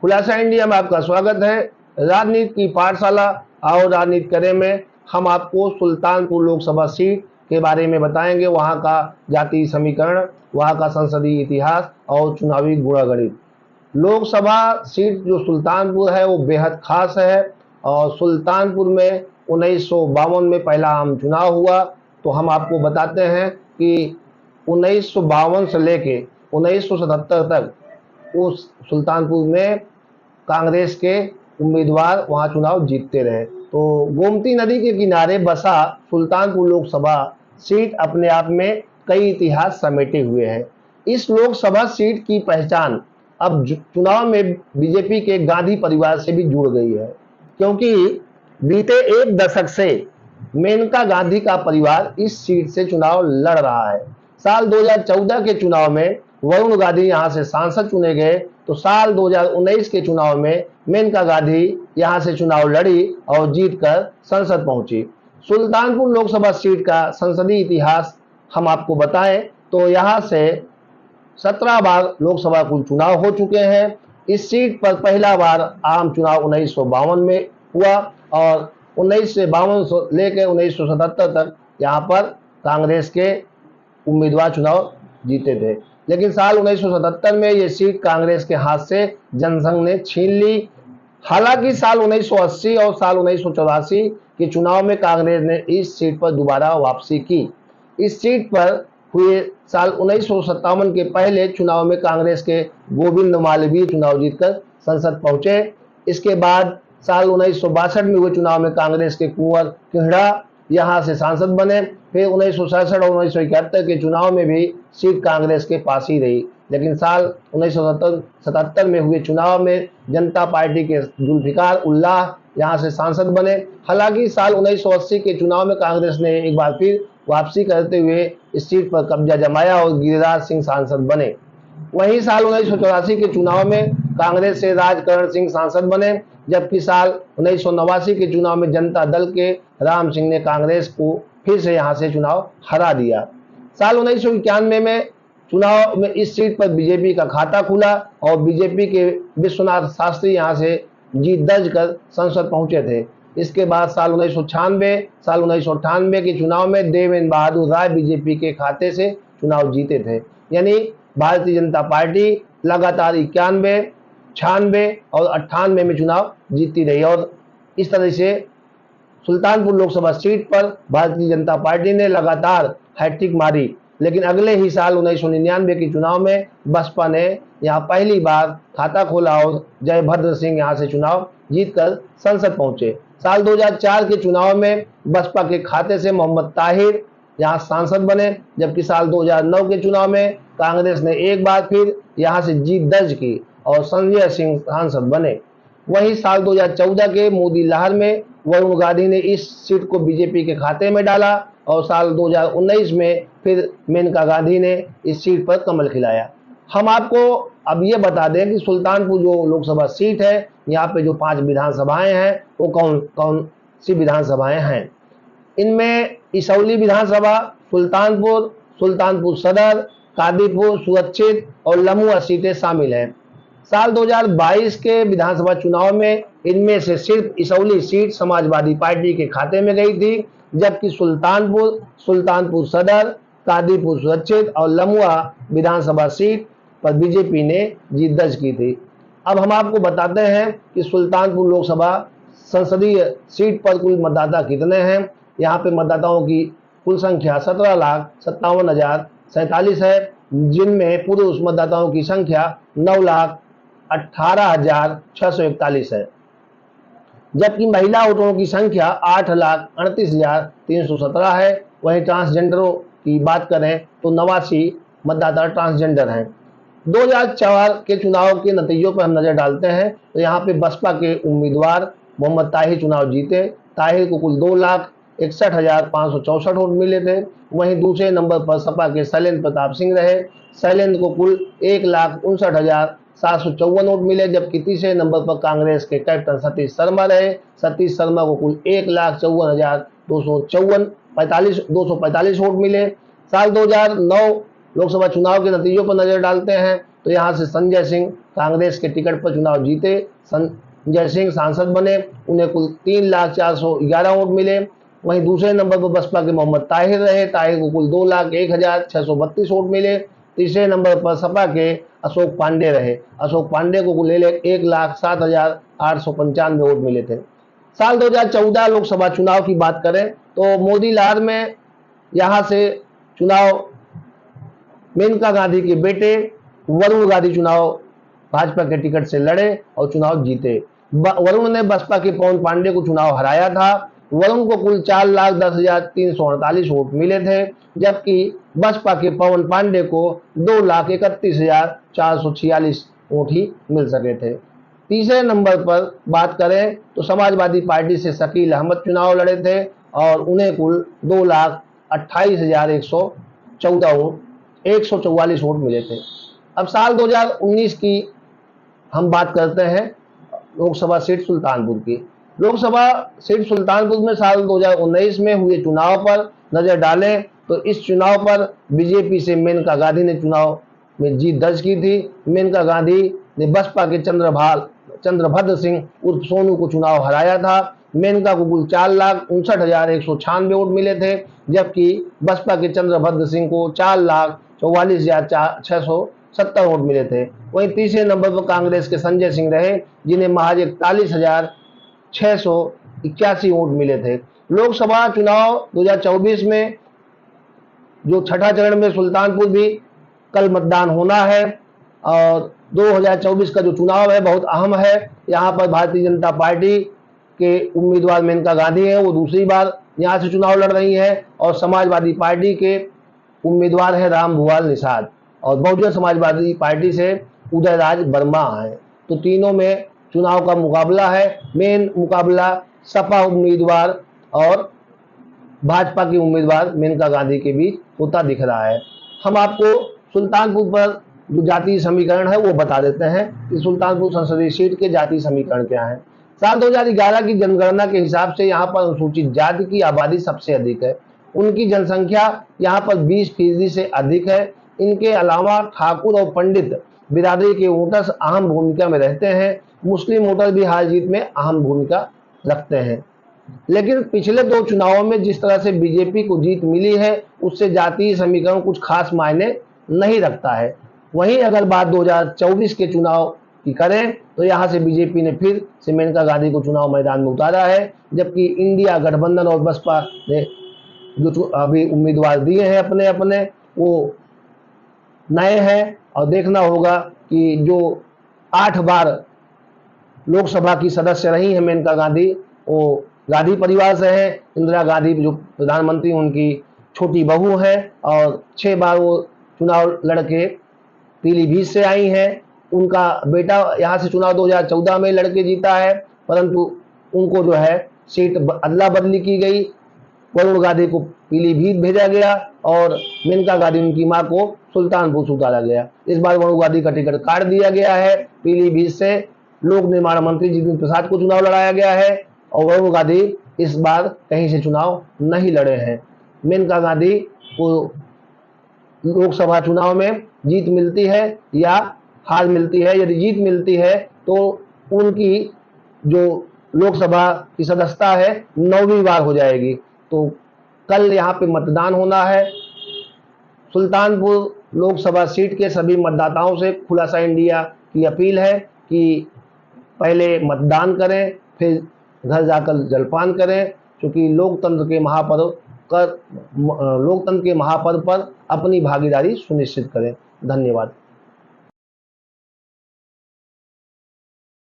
खुलासा इंडिया में आपका स्वागत है। राजनीति की पाठशाला आओ राजनीति करें में हम आपको सुल्तानपुर लोकसभा सीट के बारे में बताएंगे, वहां का जातीय समीकरण, वहां का संसदीय इतिहास और चुनावी गुणागणित। लोकसभा सीट जो सुल्तानपुर है वो बेहद खास है और सुल्तानपुर में 1952 में पहला आम चुनाव हुआ। तो हम आपको बताते हैं कि 1952 से लेके 1977 तक उस सुल्तानपुर में कांग्रेस के उम्मीदवार वहां चुनाव जीतते रहे। तो गोमती नदी के किनारे बसा सुल्तानपुर लोकसभा सीट अपने आप में कई इतिहास समेटे हुए है। इस लोकसभा सीट की पहचान अब चुनाव में बीजेपी के गांधी परिवार से भी जुड़ गई है, क्योंकि बीते एक दशक से मेनका गांधी का परिवार इस सीट से चुनाव लड़ रहा है। साल 2014 के चुनाव में वरुण गांधी यहां से सांसद चुने गए, तो साल 2019 के चुनाव में मेनका गांधी यहां से चुनाव लड़ी और जीतकर संसद पहुंची। सुल्तानपुर लोकसभा सीट का संसदीय इतिहास हम आपको बताएं तो यहां से 17 बार लोकसभा कुल चुनाव हो चुके हैं। इस सीट पर पहला बार आम चुनाव 1952 में हुआ और 1952 से लेकर 1977 तक यहाँ पर कांग्रेस के उम्मीदवार चुनाव जीते थे। लेकिन साल 1977 में ये सीट कांग्रेस के हाथ से जनसंघ ने छीन ली। हालांकि साल 1980 और साल 1984 के चुनाव में कांग्रेस ने इस सीट पर दोबारा वापसी की। इस सीट पर हुए साल 1957 के पहले चुनाव में कांग्रेस के गोविंद मालवीय चुनाव जीतकर संसद पहुंचे। इसके बाद साल 1962 में हुए चुनाव में कांग्रेस के कुंवर किहड़ा यहां से सांसद बने। फिर 1967 और 1971 के चुनाव में भी सीट कांग्रेस के पास ही रही। लेकिन साल 1977 में हुए चुनाव में जनता पार्टी के जुल्फिकार उल्लाह यहां से सांसद बने। हालांकि साल 1980 के चुनाव में कांग्रेस ने एक बार फिर वापसी करते हुए इस सीट पर कब्जा जमाया और गिरिराज सिंह सांसद बने। वहीं साल 1984 के चुनाव में कांग्रेस से राजकरण सिंह सांसद बने, जबकि साल 1989 के चुनाव में जनता दल के राम सिंह ने कांग्रेस को फिर से यहां से चुनाव हरा दिया। साल 1991 में चुनाव में इस सीट पर बीजेपी का खाता खुला और बीजेपी के विश्वनाथ शास्त्री यहां से जीत दर्ज कर संसद पहुंचे थे। इसके बाद साल 1998 के चुनाव में देवेंद्र बहादुर राय बीजेपी के खाते से चुनाव जीते थे। यानी भारतीय जनता पार्टी लगातार 91, 96 और 98 में चुनाव जीतती रही और इस तरह से सुल्तानपुर लोकसभा सीट पर भारतीय जनता पार्टी ने लगातार हैट्रिक मारी। लेकिन अगले ही साल 1999 के चुनाव में बसपा ने यहां पहली बार खाता खोला और जयभद्र सिंह यहां से चुनाव जीतकर संसद पहुंचे। साल 2004 के चुनाव में बसपा के खाते से मोहम्मद ताहिर यहां सांसद बने, जबकि साल 2009 के चुनाव में कांग्रेस ने एक बार फिर यहां से जीत दर्ज की और संजय सिंह सांसद बने। वहीं साल 2014 के मोदी लहर में वरुण गांधी ने इस सीट को बीजेपी के खाते में डाला और साल 2019 में फिर मेनका गांधी ने इस सीट पर कमल खिलाया। हम आपको अब ये बता दें कि सुल्तानपुर जो लोकसभा सीट है, यहाँ पे जो 5 विधानसभाएं हैं वो कौन कौन सी विधानसभाएं हैं। इनमें इसौली विधानसभा, सुल्तानपुर, सुल्तानपुर सदर, कादीपुर, सुरक्षित और लमुआ सीटें शामिल हैं। साल 2022 के विधानसभा चुनाव में इनमें से सिर्फ इसौली सीट समाजवादी पार्टी के खाते में गई थी, जबकि सुल्तानपुर, सुल्तानपुर सदर, कादीपुर सुरक्षित और लमुआ विधानसभा सीट पर बीजेपी ने जीत दर्ज की थी। अब हम आपको बताते हैं कि सुल्तानपुर लोकसभा संसदीय सीट पर कुल मतदाता कितने हैं। यहाँ पे मतदाताओं की कुल संख्या 17,57,047 है, जिनमें पुरुष मतदाताओं की संख्या 9,18,641 है, जबकि महिला वोटरों की संख्या 8,38,317 है। वहीं ट्रांसजेंडरों की बात करें तो 89 मतदाता ट्रांसजेंडर हैं। 2004 के चुनाव के नतीजों पर हम नजर डालते हैं तो यहाँ पे बसपा के उम्मीदवार मोहम्मद ताहिर चुनाव जीते। ताहिर को कुल 2,61,564 वोट मिले थे। वहीं दूसरे नंबर पर सपा के शैलेंद्र प्रताप सिंह रहे। शैलेंद्र को कुल 1,59,754 वोट मिले, जबकि तीसरे नंबर पर कांग्रेस के कैप्टन सतीश शर्मा रहे। सतीश शर्मा को कुल 1,54,245 वोट मिले। साल 2009 लोकसभा चुनाव के नतीजों पर नजर डालते हैं तो यहाँ से संजय सिंह कांग्रेस के टिकट पर चुनाव जीते। संजय सिंह सांसद बने, उन्हें कुल 3,04,11 वोट मिले। वहीं दूसरे नंबर पर बसपा के मोहम्मद ताहिर रहे, ताहिर को कुल 2,01,632 वोट मिले। तीसरे नंबर पर सपा के अशोक पांडे रहे, अशोक पांडे को कुल 1,07,895 वोट मिले थे। साल 2014 लोकसभा चुनाव की बात करें तो मोदी लहर में यहां से चुनाव मेनका गांधी के बेटे वरुण गांधी चुनाव भाजपा के टिकट से लड़े और चुनाव जीते। वरुण ने बसपा के पवन पांडे को चुनाव हराया था। वरुण को कुल 4,10,348 वोट मिले थे, जबकि बसपा के पवन पांडे को 2,31,446 वोट ही मिल सके थे। तीसरे नंबर पर बात करें तो समाजवादी पार्टी से शकील अहमद चुनाव लड़े थे और उन्हें कुल 2,28,144 वोट मिले थे। अब साल 2019 की हम बात करते हैं लोकसभा सीट सुल्तानपुर की। लोकसभा सीट सुल्तानपुर में साल 2019 में हुए चुनाव पर नजर डालें तो इस चुनाव पर बीजेपी से मेनका गांधी ने चुनाव में जीत दर्ज की थी। मेनका गांधी ने बसपा के चंद्रभद्र सिंह उर्फ सोनू को चुनाव हराया था। मेनका को कुल 4,59,196 वोट मिले थे, जबकि बसपा के चंद्रभद्र सिंह को 4,44,670 वोट मिले थे। वहीं तीसरे नंबर पर कांग्रेस के संजय सिंह रहे, जिन्हें महज 41,681 वोट मिले थे। लोकसभा चुनाव 2024 में जो छठा चरण में सुल्तानपुर भी कल मतदान होना है और 2024 का जो चुनाव है बहुत अहम है। यहाँ पर भारतीय जनता पार्टी के उम्मीदवार मेनका गांधी हैं, वो दूसरी बार यहाँ से चुनाव लड़ रही हैं और समाजवादी पार्टी के उम्मीदवार है रामभुवाल निषाद और बहुजन समाजवादी पार्टी से उदयराज वर्मा है। तो तीनों में चुनाव का मुकाबला है। मेन मुकाबला सपा उम्मीदवार और भाजपा के उम्मीदवार मेनका गांधी के बीच होता दिख रहा है। हम आपको सुल्तानपुर पर जो जातीय समीकरण है वो बता देते हैं कि सुल्तानपुर संसदीय सीट के जातीय समीकरण क्या है। साल 2011 की जनगणना के हिसाब से यहाँ पर अनुसूचित जाति की आबादी सबसे अधिक है। उनकी जनसंख्या यहाँ पर 20% से अधिक है। इनके अलावा ठाकुर और पंडित बिरादरी के वोटर्स अहम भूमिका में रहते हैं। मुस्लिम वोटर भी हार जीत में अहम भूमिका रखते हैं। लेकिन पिछले 2 चुनावों में जिस तरह से बीजेपी को जीत मिली है उससे जातीय समीकरण कुछ खास मायने नहीं रखता है। वहीं अगर बात 2024 के चुनाव की करें तो यहाँ से बीजेपी ने फिर से मेनका गांधी को चुनाव मैदान में उतारा है, जबकि इंडिया गठबंधन और बसपा ने जो अभी उम्मीदवार दिए हैं अपने अपने वो नए हैं। और देखना होगा कि जो 8 बार लोकसभा की सदस्य रही हैं मेनका गांधी, वो गांधी परिवार से हैं। इंदिरा गांधी जो प्रधानमंत्री उनकी छोटी बहू है और 6 बार वो चुनाव लड़के पीलीभीत से आई हैं। उनका बेटा यहाँ से चुनाव 2014 में लड़के जीता है, परंतु उनको जो है सीट अदला बदली की गई। वरुण गांधी को पीलीभीत भेजा गया और मेनका गांधी उनकी मां को सुल्तानपुर से उतारा गया। इस बार वरुण गांधी का टिकट काट दिया गया है। पीलीभीत से लोक निर्माण मंत्री जितिन प्रसाद को चुनाव लड़ाया गया है और वरुण गांधी इस बार कहीं से चुनाव नहीं लड़े हैं। मेनका गांधी को लोकसभा चुनाव में जीत मिलती है या हार मिलती है। यदि जीत मिलती है तो उनकी जो लोकसभा की सदस्यता है 9वीं बार हो जाएगी। तो कल यहाँ पे मतदान होना है। सुल्तानपुर लोकसभा सीट के सभी मतदाताओं से खुलासा इंडिया की अपील है कि पहले मतदान करें, फिर घर जाकर जलपान करें, क्योंकि लोकतंत्र के महापर्व पर अपनी भागीदारी सुनिश्चित करें। धन्यवाद।